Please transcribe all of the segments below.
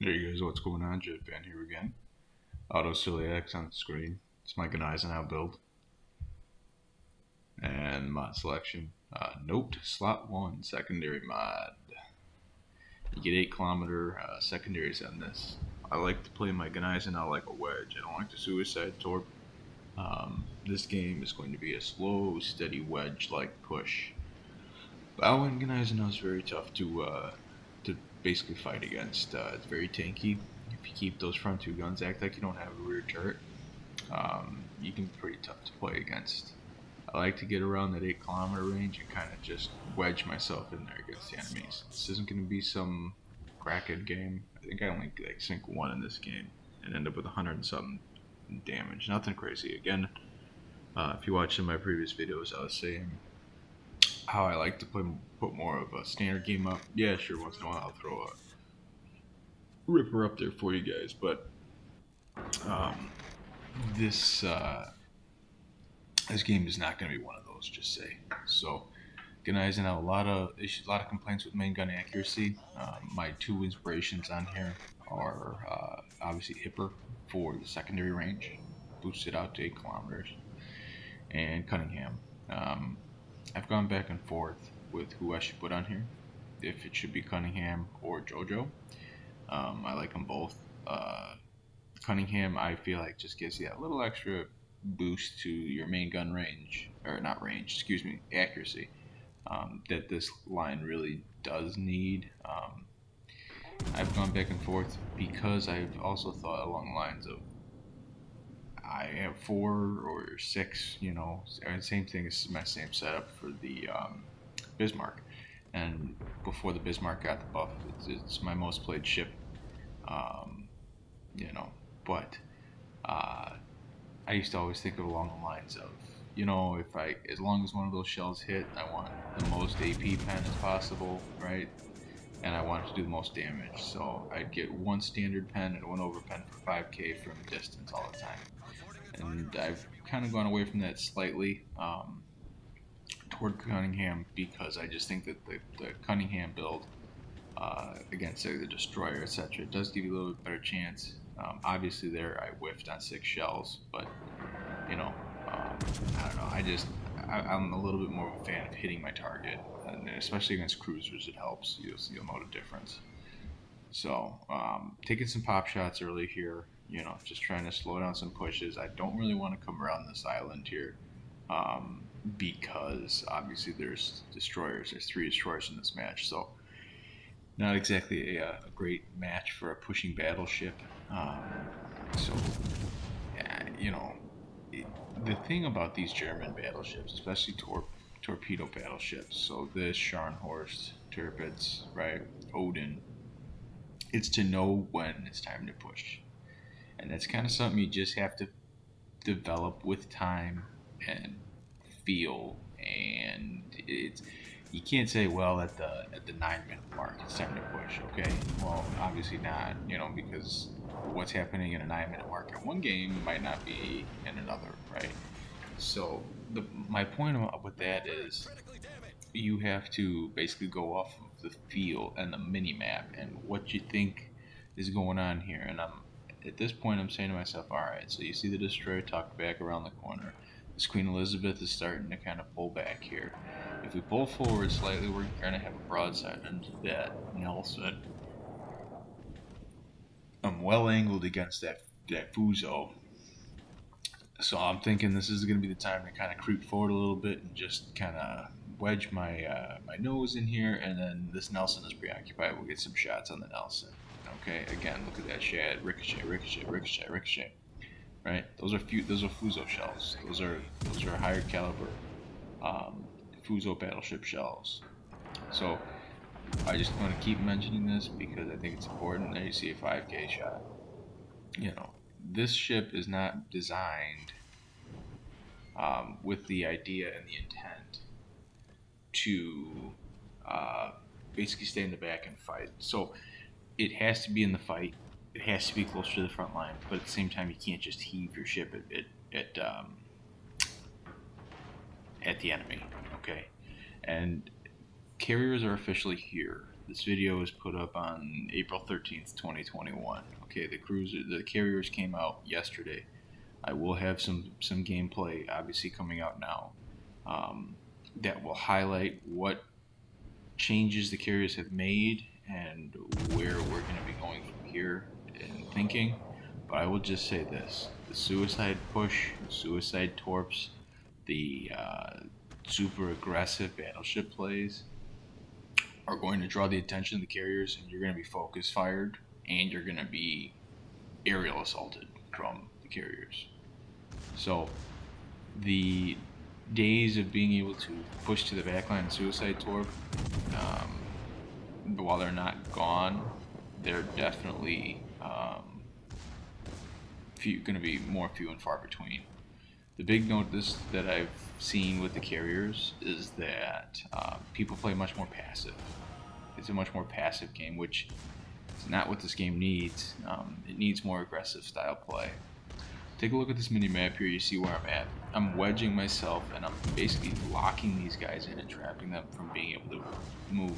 There you guys, what's going on? Jetpan here again. Auto Celiacs on the screen. It's my Gneisenau build. And mod selection. Note slot 1 secondary mod. You get 8 km secondaries on this. I like to play my Gneisenau like a wedge. I don't like the suicide torp. This game is going to be a slow, steady wedge-like push. Bowen Gneisenau is very tough to basically fight against. It's very tanky. If you keep those front two guns, act like you don't have a rear turret, you can be pretty tough to play against. I like to get around that 8 km range and kind of just wedge myself in there against the enemies. This isn't going to be some crackhead game. I think I only sink 1 in this game and end up with 100 and something damage. Nothing crazy. Again, if you watched in my previous videos, I was saying how I like to put more of a standard game up. Yeah, sure, once in a while I'll throw a ripper up there for you guys, but this game is not going to be one of those, just say. So, Gneisenau, a lot of issues, a lot of complaints with main gun accuracy. My 2 inspirations on here are obviously Hipper for the secondary range, boosted out to 8 km, and Cunningham. I've gone back and forth with who I should put on here, if it should be Cunningham or JoJo. I like them both. Cunningham, I feel like, just gives you that little extra boost to your main gun range, or not range, excuse me, accuracy, that this line really does need. I've gone back and forth because I've also thought along the lines of I have 4 or 6, you know, same thing. This is my same setup for the Bismarck, and before the Bismarck got the buff, it's my most played ship, you know. But I used to always think of along the lines of, you know, as long as one of those shells hit, I want the most AP pen as possible, right? And I wanted to do the most damage, so I'd get 1 standard pen and 1 over pen for 5k from distance all the time. And I've kind of gone away from that slightly toward Cunningham, because I just think that the Cunningham build against, say, the Destroyer, etc., does give you a little bit better chance. Obviously there I whiffed on 6 shells, but, you know, I don't know, I'm a little bit more of a fan of hitting my target, and especially against cruisers it helps. You'll know the difference. So, taking some pop shots early here, you know, just trying to slow down some pushes. I don't really want to come around this island here, because obviously there's destroyers. There's 3 destroyers in this match, so not exactly a great match for a pushing battleship. So, you know, the thing about these German battleships, especially torpedo battleships, so this Scharnhorst, Tirpitz, right, Odin, it's to know when it's time to push. And that's kind of something you just have to develop with time and feel. And you can't say, well, at the 9-minute mark it's time to push. Okay, well, obviously not, you know, because what's happening in a 9-minute mark in one game might not be in another, right? So my point with that is you have to basically go off of the feel and the mini map and what you think is going on here. And at this point I'm saying to myself, all right, so you see the destroyer tucked back around the corner. This Queen Elizabeth is starting to kind of pull back here. If we pull forward slightly, we're going to have a broadside into that Nelson. I'm well angled against that Fuso, so I'm thinking this is going to be the time to kind of creep forward a little bit and just kind of wedge my my nose in here, and then this Nelson is preoccupied. We'll get some shots on the Nelson. Okay, again, look at that shad, ricochet, ricochet, ricochet, ricochet. Right, those are Fuso shells. Those are higher caliber Fuso battleship shells. So I just want to keep mentioning this because I think it's important. There you see a 5k shot. You know, this ship is not designed with the idea and the intent to basically stay in the back and fight. So it has to be in the fight. It has to be closer to the front line, but at the same time, you can't just heave your ship at the enemy. Okay, and carriers are officially here. This video was put up on April 13th, 2021. Okay, the carriers came out yesterday. I will have some gameplay obviously coming out now that will highlight what changes the carriers have made and where we're going to be going from here in thinking. But I will just say this: the suicide push, suicide torps, the super aggressive battleship plays are going to draw the attention of the carriers, and you're going to be focus fired, and you're going to be aerial assaulted from the carriers. So the days of being able to push to the backline and suicide torp, while they're not gone, they're definitely going to be more few and far between. The big note that I've seen with the carriers is that people play much more passive. It's a much more passive game, which is not what this game needs. It needs more aggressive style play. Take a look at this mini map here. You see where I'm at. I'm wedging myself, and I'm basically locking these guys in and trapping them from being able to move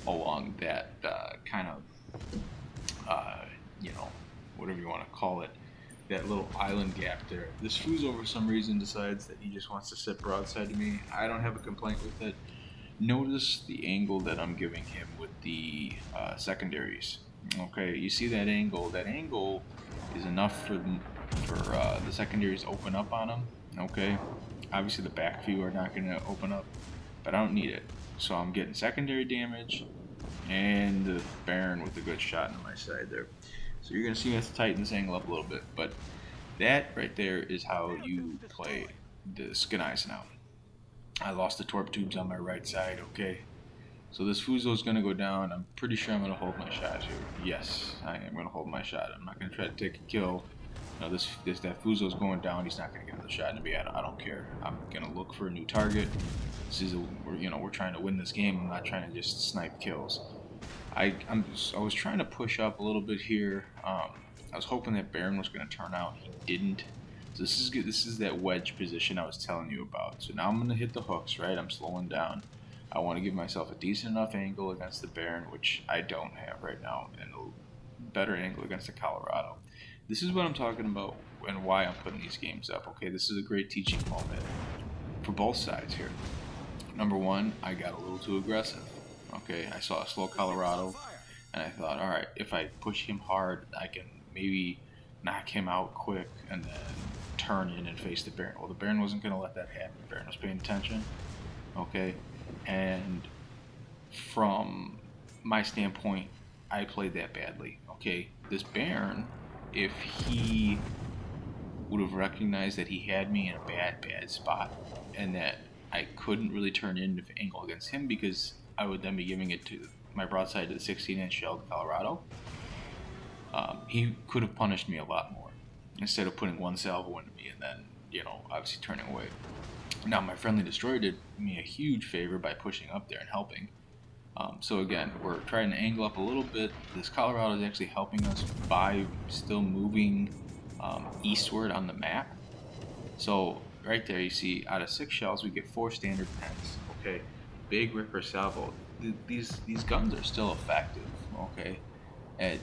along that kind of, you know, whatever you want to call it, that little island gap there. This Fuso for some reason decides that he just wants to sit broadside to me. I don't have a complaint with it. Notice the angle that I'm giving him with the secondaries. Okay, you see that angle? That angle is enough for the secondaries to open up on him. Okay, obviously the back few are not going to open up, but I don't need it. So I'm getting secondary damage and the Baron with a good shot on my side there. So you're going to see me have to tighten this angle up a little bit, but that right there is how you play this Gneisenau. I lost the torp tubes on my right side, okay? So this Fuso is going to go down. I'm pretty sure I'm going to hold my shot here. Yes, I am going to hold my shot. I'm not going to try to take a kill. Now that Fuso is going down. He's not going to get another shot into me. I don't care. I'm going to look for a new target. This is we're trying to win this game. I'm not trying to just snipe kills. I was trying to push up a little bit here. I was hoping that Baron was going to turn out. He didn't. So this is good. This is that wedge position I was telling you about. So now I'm going to hit the hooks, right? I'm slowing down. I want to give myself a decent enough angle against the Baron, which I don't have right now, and a better angle against the Colorado. This is what I'm talking about and why I'm putting these games up. Okay, this is a great teaching moment for both sides here. Number one, I got a little too aggressive. Okay, I saw a slow Colorado, and I thought, all right, if I push him hard, I can maybe knock him out quick and then turn in and face the Baron. Well, the Baron wasn't going to let that happen. The Baron was paying attention. Okay, and from my standpoint, I played that badly. Okay, this Baron, if he would have recognized that he had me in a bad spot and that I couldn't really turn in the angle against him because I would then be giving it to my broadside to the 16-inch shelled Colorado, he could have punished me a lot more instead of putting one salvo into me and then, obviously turning away. Now, my friendly destroyer did me a huge favor by pushing up there and helping. So again, we're trying to angle up a little bit. This Colorado is actually helping us by still moving eastward on the map. So right there, you see, out of 6 shells, we get 4 standard pens. Okay, big ripper salvo. These guns are still effective. Okay, at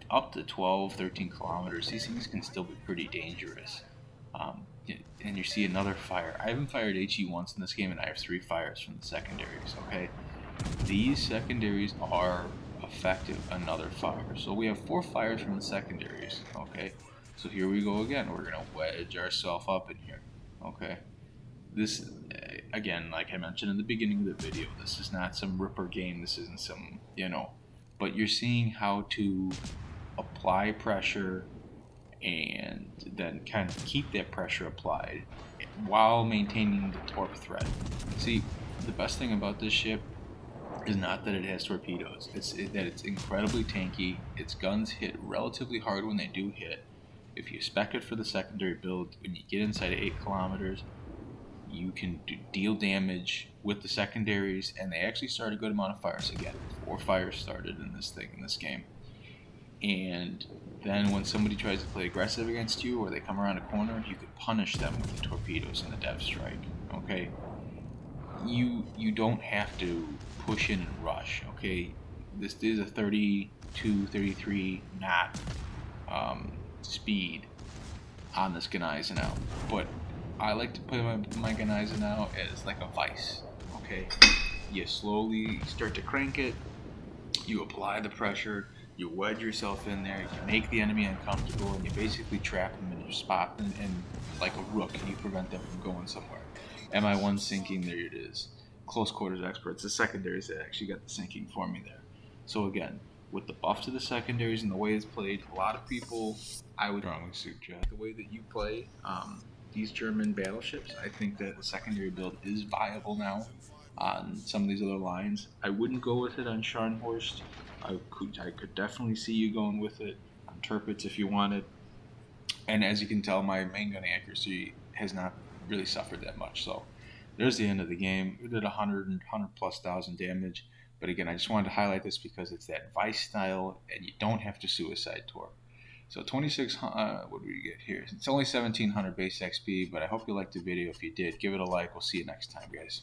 up to 12, 13 kilometers, these things can still be pretty dangerous. And you see another fire. I haven't fired HE once in this game, and I have 3 fires from the secondaries. Okay, these secondaries are effective. Another fire. So we have 4 fires from the secondaries. Okay, so here we go again. We're gonna wedge ourselves up in here. Okay, this again, like I mentioned in the beginning of the video, this is not some ripper game. This isn't some, but you're seeing how to apply pressure and then kind of keep that pressure applied while maintaining the torp threat. See, the best thing about this ship is not that it has torpedoes. It's that it's incredibly tanky. Its guns hit relatively hard when they do hit. If you spec it for the secondary build, when you get inside of 8 kilometers, you can deal damage with the secondaries, and they actually started a good amount of fires again. 4 fires started in this game. And then when somebody tries to play aggressive against you, or they come around a corner, you can punish them with the torpedoes and the depth strike. Okay, you don't have to push in and rush. Okay, this is a 32, 33 knot speed on this Gneisenau, but I like to put my Gneisenau as like a vice. Okay, you slowly start to crank it, you apply the pressure, you wedge yourself in there, you make the enemy uncomfortable, and you basically trap them in your spot, and like a rook, and you prevent them from going somewhere. MI1 sinking, there it is. Close quarters experts, the secondaries that actually got the sinking for me there. So again, with the buff to the secondaries and the way it's played, a lot of people, I would strongly suggest the way that you play these German battleships. I think that the secondary build is viable now on some of these other lines. I wouldn't go with it on Scharnhorst. I could definitely see you going with it on Tirpitz if you wanted. And as you can tell, my main gun accuracy has not really suffered that much. So there's the end of the game. We did 100 plus thousand damage. But again, I just wanted to highlight this because it's that Vice style, and you don't have to suicide torque. So 2600, what do we get here? It's only 1700 base XP, but I hope you liked the video. If you did, give it a like. We'll see you next time, guys.